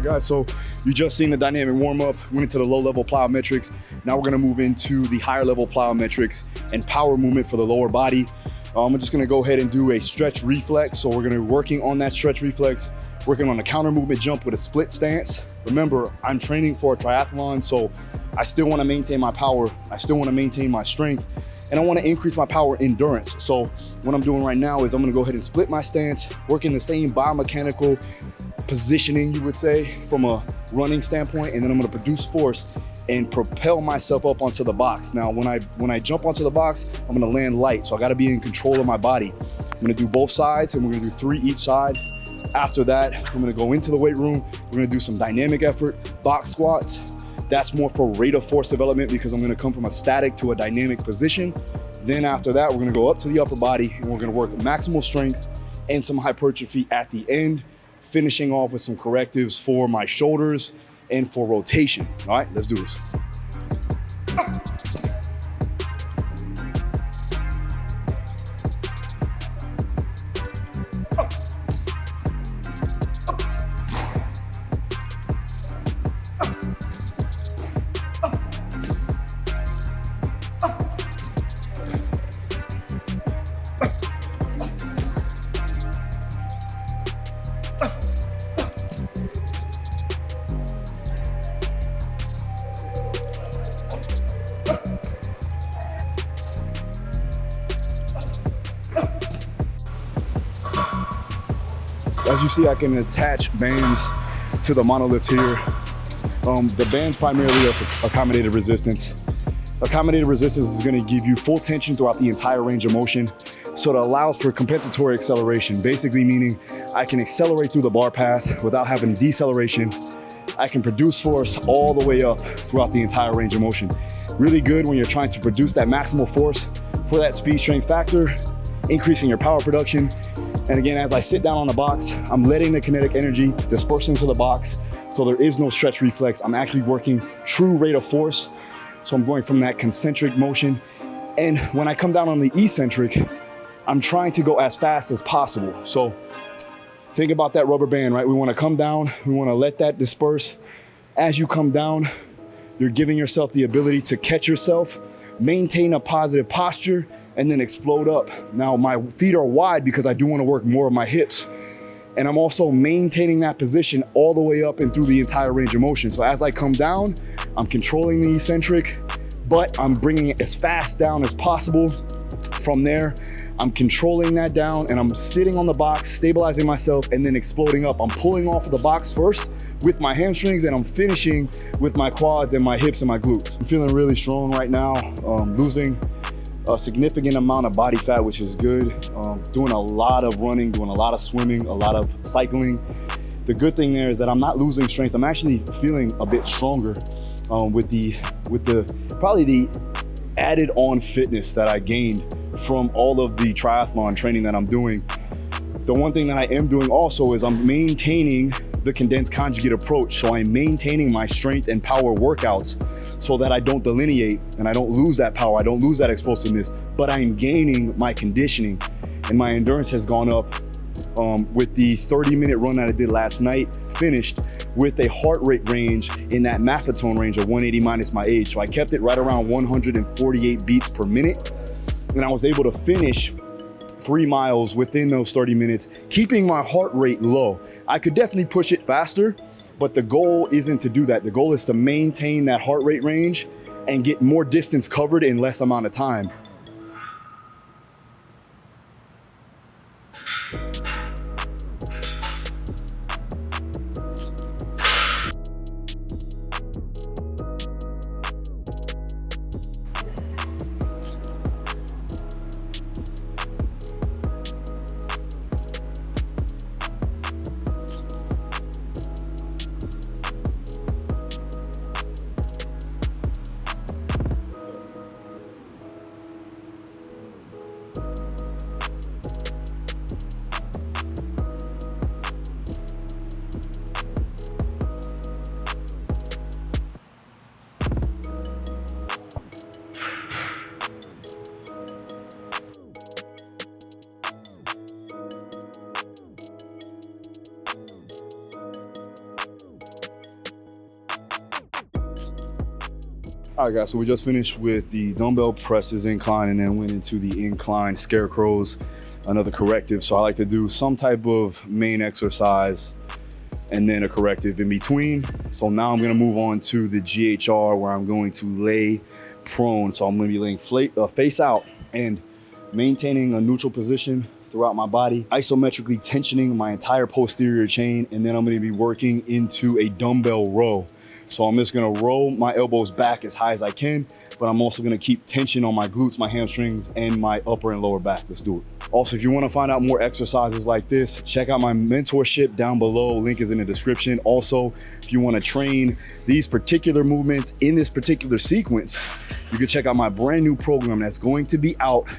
All right, guys, so you just seen the dynamic warm-up, went into the low-level plyometrics. Now we're gonna move into the higher-level plyometrics and power movement for the lower body. I'm just gonna go ahead and do a stretch reflex. So we're gonna be working on that stretch reflex, working on a counter movement jump with a split stance. Remember, I'm training for a triathlon, so I still wanna maintain my power, I still wanna maintain my strength, and I wanna increase my power endurance. So what I'm doing right now is I'm gonna go ahead and split my stance, working the same biomechanical positioning, you would say, from a running standpoint, and then I'm gonna produce force and propel myself up onto the box. Now, when I jump onto the box, I'm gonna land light, so I gotta be in control of my body. I'm gonna do both sides, and we're gonna do 3 each side. After that, I'm gonna go into the weight room. We're gonna do some dynamic effort, box squats. That's more for rate of force development because I'm gonna come from a static to a dynamic position. Then after that, we're gonna go up to the upper body, and we're gonna work maximal strength and some hypertrophy at the end, finishing off with some correctives for my shoulders and for rotation. All right, let's do this. As you see, I can attach bands to the monoliths here. The bands primarily are for accommodated resistance. Accommodated resistance is gonna give you full tension throughout the entire range of motion. So it allows for compensatory acceleration, basically meaning I can accelerate through the bar path without having deceleration. I can produce force all the way up throughout the entire range of motion. Really good when you're trying to produce that maximal force for that speed strength factor, increasing your power production. And again, as I sit down on the box, I'm letting the kinetic energy disperse into the box. So there is no stretch reflex. I'm actually working true rate of force. So I'm going from that concentric motion. And when I come down on the eccentric, I'm trying to go as fast as possible. So think about that rubber band, right? We wanna come down, we wanna let that disperse. As you come down, you're giving yourself the ability to catch yourself, maintain a positive posture, and then explode up. Now, my feet are wide because I do wanna work more of my hips. And I'm also maintaining that position all the way up and through the entire range of motion. So as I come down, I'm controlling the eccentric, but I'm bringing it as fast down as possible. From there, I'm controlling that down and I'm sitting on the box, stabilizing myself, and then exploding up. I'm pulling off of the box first with my hamstrings, and I'm finishing with my quads and my hips and my glutes. I'm feeling really strong right now, losing a significant amount of body fat, which is good. Doing a lot of running, doing a lot of swimming, a lot of cycling. The good thing there is that I'm not losing strength. I'm actually feeling a bit stronger with the probably the added on fitness that I gained from all of the triathlon training that I'm doing. The one thing that I am doing also is I'm maintaining the condensed conjugate approach. So I'm maintaining my strength and power workouts so that I don't delineate and I don't lose that power, I don't lose that explosiveness, but I'm gaining my conditioning, and my endurance has gone up with the 30-minute run that I did last night, finished with a heart rate range in that maffetone range of 180 minus my age. So I kept it right around 148 beats per minute, and I was able to finish 3 miles within those 30 minutes, keeping my heart rate low. I could definitely push it faster, but the goal isn't to do that. The goal is to maintain that heart rate range and get more distance covered in less amount of time. All right, guys, so we just finished with the dumbbell presses incline and then went into the incline scarecrows, another corrective. So I like to do some type of main exercise and then a corrective in between. So now I'm gonna move on to the GHR, where I'm going to lay prone. So I'm gonna be laying face out and maintaining a neutral position throughout my body, isometrically tensioning my entire posterior chain, and then I'm gonna be working into a dumbbell row. So I'm just gonna roll my elbows back as high as I can, but I'm also gonna keep tension on my glutes, my hamstrings, and my upper and lower back. Let's do it. Also, if you wanna find out more exercises like this, check out my mentorship down below. Link is in the description. Also, if you wanna train these particular movements in this particular sequence, you can check out my brand new program that's going to be out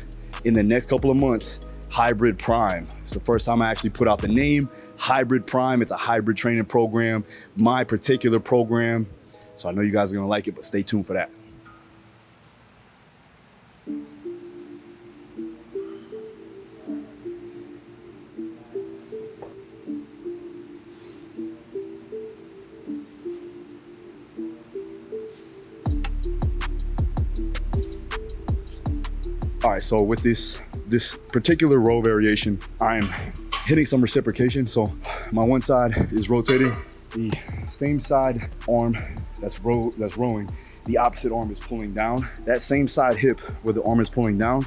in the next couple of months, Hybrid Prime. It's the first time I actually put out the name, Hybrid Prime. It's a hybrid training program, my particular program. So I know you guys are gonna like it, but stay tuned for that. All right, so with this particular row variation, I'm hitting some reciprocation. So my one side is rotating, the same side arm that's rowing, the opposite arm is pulling down. That same side hip where the arm is pulling down,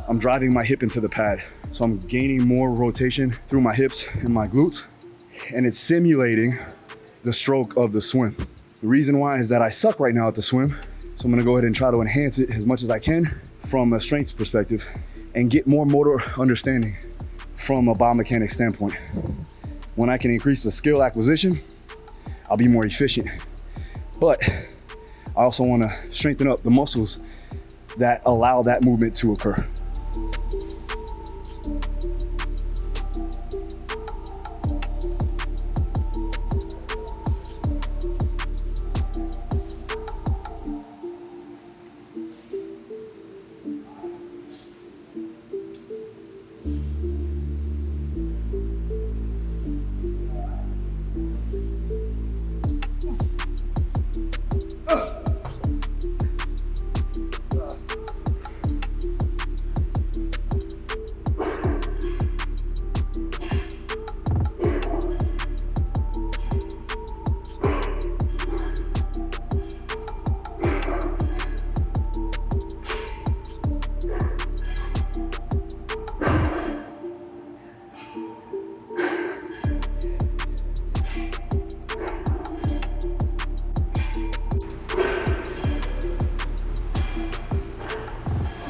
I'm driving my hip into the pad. So I'm gaining more rotation through my hips and my glutes, and it's simulating the stroke of the swim. The reason why is that I suck right now at the swim. So I'm gonna go ahead and try to enhance it as much as I can from a strength perspective and get more motor understanding from a biomechanics standpoint. When I can increase the skill acquisition, I'll be more efficient. But I also wanna strengthen up the muscles that allow that movement to occur.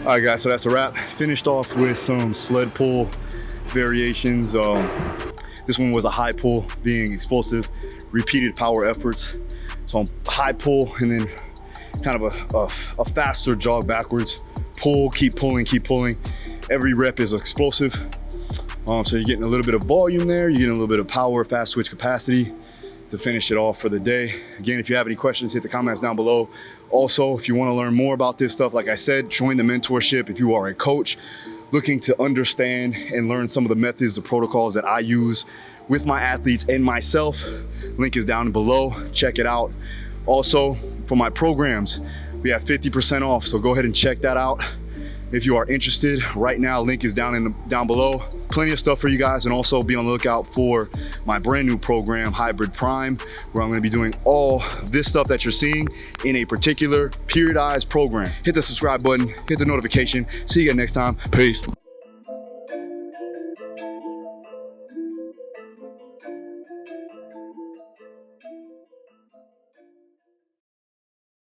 All right, guys, so that's a wrap. Finished off with some sled pull variations. This one was a high pull, being explosive, repeated power efforts. So high pull and then kind of a faster jog backwards. Pull, keep pulling, keep pulling. Every rep is explosive. So you're getting a little bit of volume there, you're getting a little bit of power, fast switch capacity to finish it off for the day. Again, if you have any questions, hit the comments down below. Also, if you want to learn more about this stuff, like I said, join the mentorship. If you are a coach looking to understand and learn some of the methods, the protocols that I use with my athletes and myself, link is down below. Check it out. Also, for my programs, we have 50% off, so go ahead and check that out. If you are interested, right now, link is down below. Plenty of stuff for you guys, and also be on the lookout for my brand new program, Hybrid Prime, where I'm gonna be doing all this stuff that you're seeing in a particular periodized program. Hit the subscribe button, hit the notification. See you again next time. Peace.